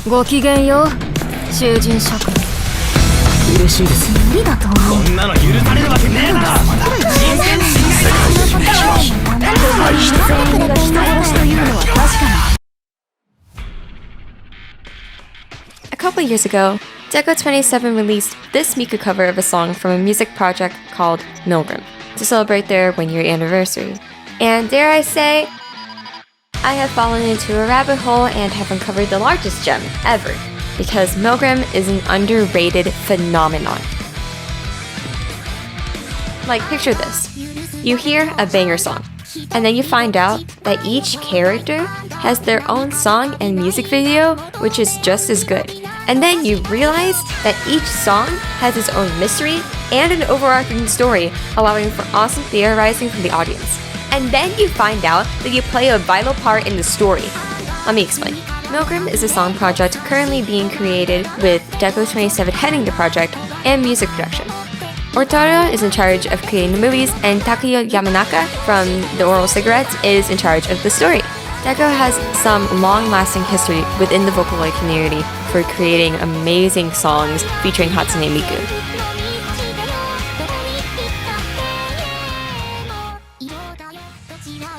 ごきげんよう、囚人諸君。嬉しいです。無理だと思う。こんなの許されるわけねえだろ。人間侵害だ。愛してる。全員が人殺しというのは確かに。A couple years ago, Deco 27 released this Miku cover of a song from a music project called Milgram to celebrate their 1-year anniversary. And dare I say, I have fallen into a rabbit hole and have uncovered the largest gem ever, because Milgram is an underrated phenomenon. Like, picture this. You hear a banger song, and then you find out that each character has their own song and music video, which is just as good. And then you realize that each song has its own mystery and an overarching story, allowing for awesome theorizing from the audience. And then you find out that you play a vital part in the story. Let me explain. Milgram is a song project currently being created with Deco 27 heading the project and music production. Ortaro is in charge of creating the movies, and Takuya Yamanaka from the Oral Cigarettes is in charge of the story. Deco has some long-lasting history within the vocaloid community for creating amazing songs featuring Hatsune Miku.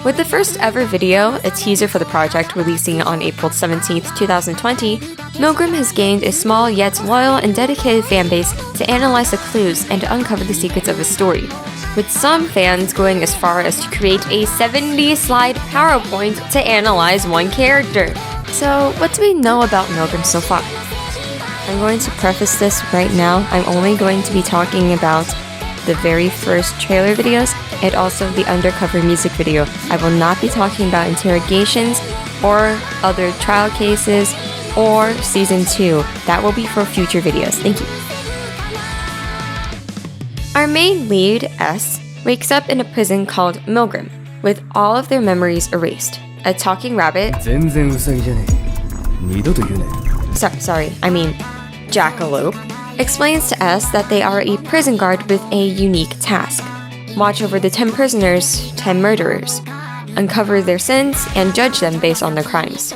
With the first ever video, a teaser for the project releasing on April 17th, 2020, Milgram has gained a small yet loyal and dedicated fanbase to analyze the clues and to uncover the secrets of his story, with some fans going as far as to create a 70-slide PowerPoint to analyze one character. So, what do we know about Milgram so far? I'm going to preface this right now. I'm only going to be talking about the very first trailer videos and also the Undercover music video. I will not be talking about interrogations or other trial cases or Season 2. That will be for future videos. Thank you. Our main lead, S, wakes up in a prison called Milgram, with all of their memories erased. A talking rabbit... Jackalope, explains to S that they are a prison guard with a unique task. Watch over the 10 prisoners, 10 murderers, uncover their sins, and judge them based on their crimes.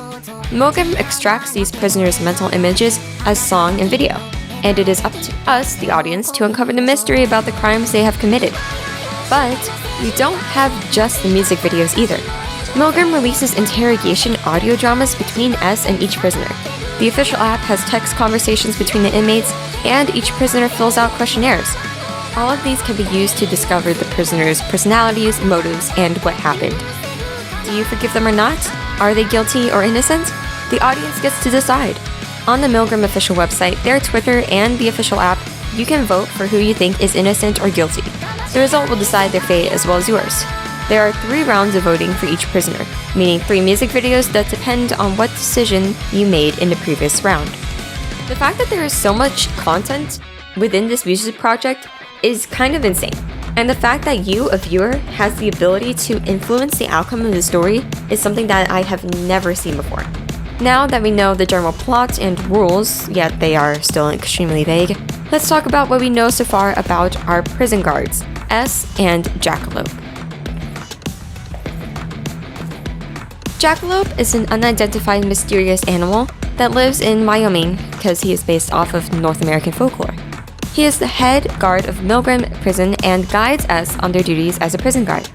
Milgram extracts these prisoners' mental images as song and video, and it is up to us, the audience, to uncover the mystery about the crimes they have committed. But we don't have just the music videos either. Milgram releases interrogation audio dramas between S and each prisoner. The official app has text conversations between the inmates, and each prisoner fills out questionnaires. All of these can be used to discover the prisoners' personalities, motives, and what happened. Do you forgive them or not? Are they guilty or innocent? The audience gets to decide. On the Milgram official website, their Twitter, and the official app, you can vote for who you think is innocent or guilty. The result will decide their fate as well as yours. There are 3 rounds of voting for each prisoner, meaning 3 music videos that depend on what decision you made in the previous round. The fact that there is so much content within this music project is kind of insane. And the fact that you, a viewer, has the ability to influence the outcome of the story is something that I have never seen before. Now that we know the general plot and rules, yet they are still extremely vague, let's talk about what we know so far about our prison guards, S and Jackalope. Jackalope is an unidentified mysterious animal that lives in Wyoming because he is based off of North American folklore. He is the head guard of Milgram Prison and guides S on their duties as a prison guard.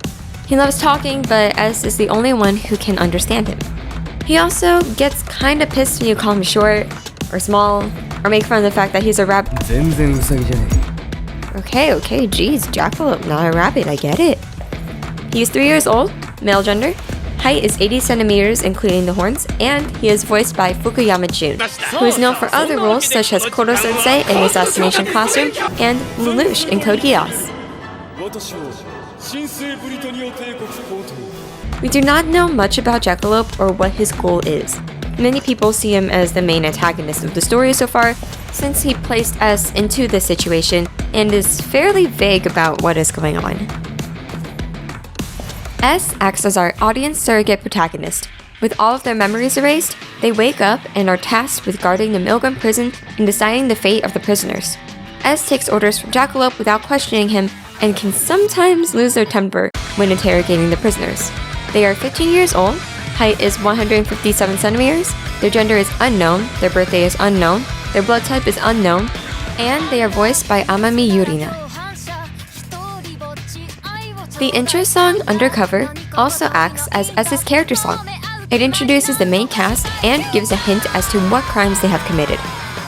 He loves talking, but S is the only one who can understand him. He also gets kinda pissed when you call him short, or small, or make fun of the fact that he's a rabbit. Okay, geez, Jackalope, not a rabbit, I get it. He's 3 years old, male gender. Height is 80 centimeters, including the horns, and he is voiced by Fukuyama Jun, who is known for other roles such as Koro-sensei in the Assassination Classroom and Lelouch in Code Geass. We do not know much about Jackalope or what his goal is. Many people see him as the main antagonist of the story so far, since he placed S into this situation and is fairly vague about what is going on. S acts as our audience surrogate protagonist. With all of their memories erased, they wake up and are tasked with guarding the Milgram prison and deciding the fate of the prisoners. S takes orders from Jackalope without questioning him and can sometimes lose their temper when interrogating the prisoners. They are 15 years old, height is 157 centimeters, their gender is unknown, their birthday is unknown, their blood type is unknown, and they are voiced by Amami Yurina. The intro song, Undercover, also acts as S's character song. It introduces the main cast and gives a hint as to what crimes they have committed.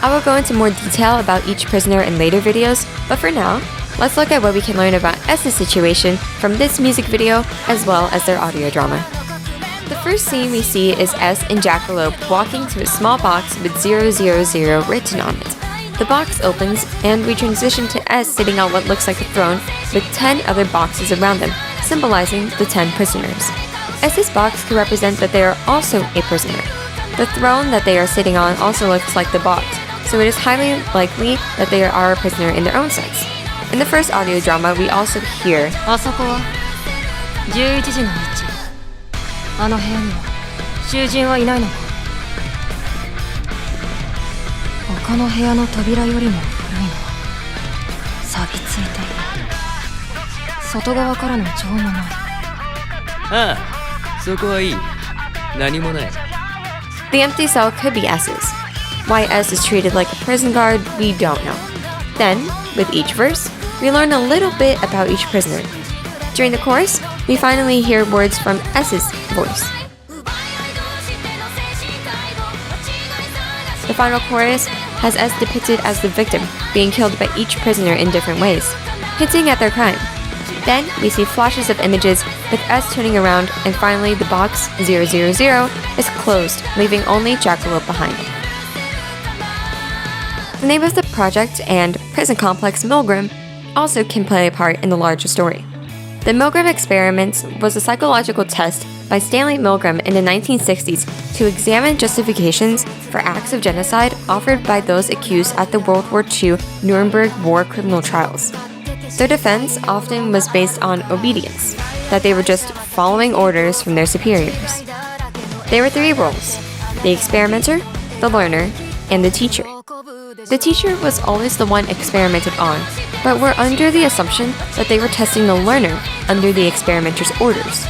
I will go into more detail about each prisoner in later videos, but for now, let's look at what we can learn about S's situation from this music video as well as their audio drama. The first scene we see is S and Jackalope walking to a small box with 000 written on it. The box opens and we transition to S sitting on what looks like a throne with 10 other boxes around them, symbolizing the 10 prisoners. S's box could represent that they are also a prisoner. The throne that they are sitting on also looks like the box, so it is highly likely that they are a prisoner in their own sense. In the first audio drama, we also hear あそこは11時の位置。あの部屋には囚人はいないのか。他の部屋の扉よりも古いのは錆びついている。外側からの情もない。ああ、そこはいい。何もない。The empty cell could be S's. Why S is treated like a prison guard, we don't know. Then, with each verse, we learn a little bit about each prisoner. During the chorus, we finally hear words from S's voice. The final chorus has S depicted as the victim, being killed by each prisoner in different ways, hinting at their crime. Then, we see flashes of images with S turning around, and finally the box 000 is closed, leaving only Jackalope behind. The name of the project and prison complex Milgram also can play a part in the larger story. The Milgram experiment was a psychological test by Stanley Milgram in the 1960s to examine justifications for acts of genocide offered by those accused at the World War II Nuremberg war criminal trials. Their defense often was based on obedience, that they were just following orders from their superiors. There were three roles: the experimenter, the learner, and the teacher. The teacher was always the one experimented on, but were under the assumption that they were testing the learner under the experimenter's orders.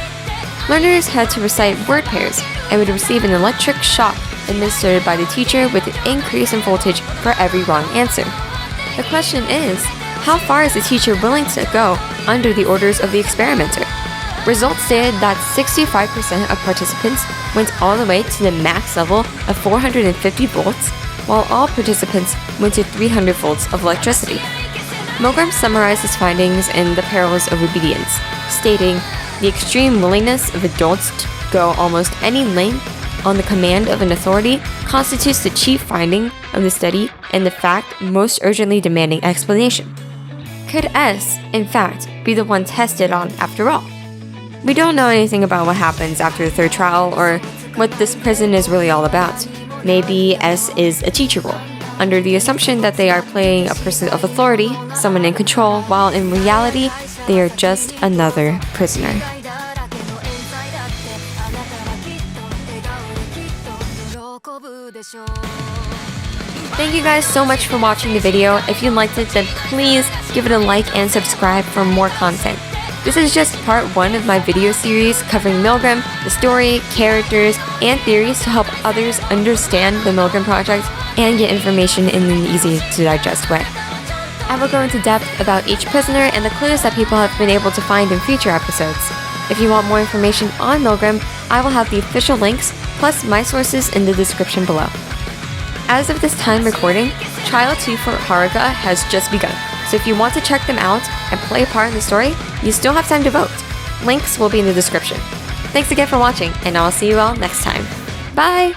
Learners had to recite word pairs and would receive an electric shock administered by the teacher with an increase in voltage for every wrong answer. The question is, how far is the teacher willing to go under the orders of the experimenter? Results stated that 65% of participants went all the way to the max level of 450 volts, while all participants went to 300 volts of electricity. Milgram summarized his findings in The Perils of Obedience, stating, "The extreme willingness of adults to go almost any length on the command of an authority constitutes the chief finding of the study and the fact most urgently demanding explanation." Could S, in fact, be the one tested on after all? We don't know anything about what happens after the third trial or what this prison is really all about. Maybe S is a teacher role, under the assumption that they are playing a person of authority, someone in control, while in reality, they are just another prisoner. Thank you guys so much for watching the video. If you liked it, then please give it a like and subscribe for more content. This is just part 1 of my video series covering Milgram, the story, characters, and theories to help others understand the Milgram project and get information in an easy-to-digest way. I will go into depth about each prisoner and the clues that people have been able to find in future episodes. If you want more information on Milgram, I will have the official links plus my sources in the description below. As of this time recording, Trial 2 for Haruka has just begun, so if you want to check them out and play a part in the story, you still have time to vote. Links will be in the description. Thanks again for watching, and I'll see you all next time. Bye!